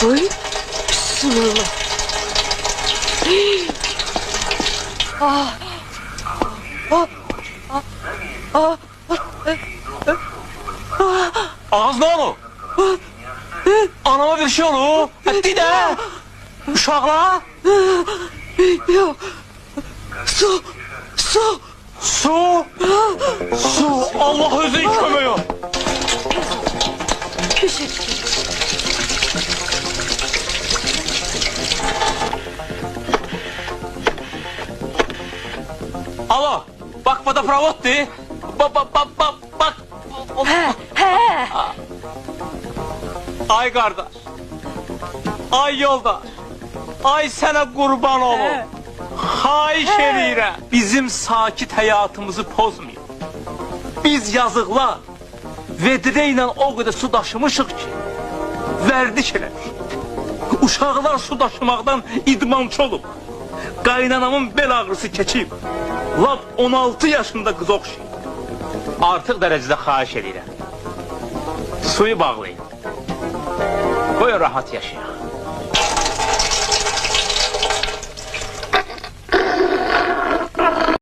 Ay, bismillah. Ah, ah, ah, ah, Ağzına onu. Anama bir şey olur. Hadi de. Uşakla. yok. Su, su. Su. Su. Allah özü kömüyor. Teşekkür. Alo. Bak fotoğrafot de. Bak. He. Ay kardeş. Ay yoldaş. Ay sana kurban olun. Xahiş edirəm. Bizim sakit həyatımızı pozmayın. Biz yazıqlar vedrə ilə o qədər su daşımışıq ki, vərdiş eləmişik. Uşaqlar su daşımaqdan idmançı olub. Qaynanamın bel ağrısı keçib. Lap 16 yaşında qız oxşayıb. Artıq dərəcədə xahiş edirəm. Suyu bağlayın. Qoyun rahat yaşayaq.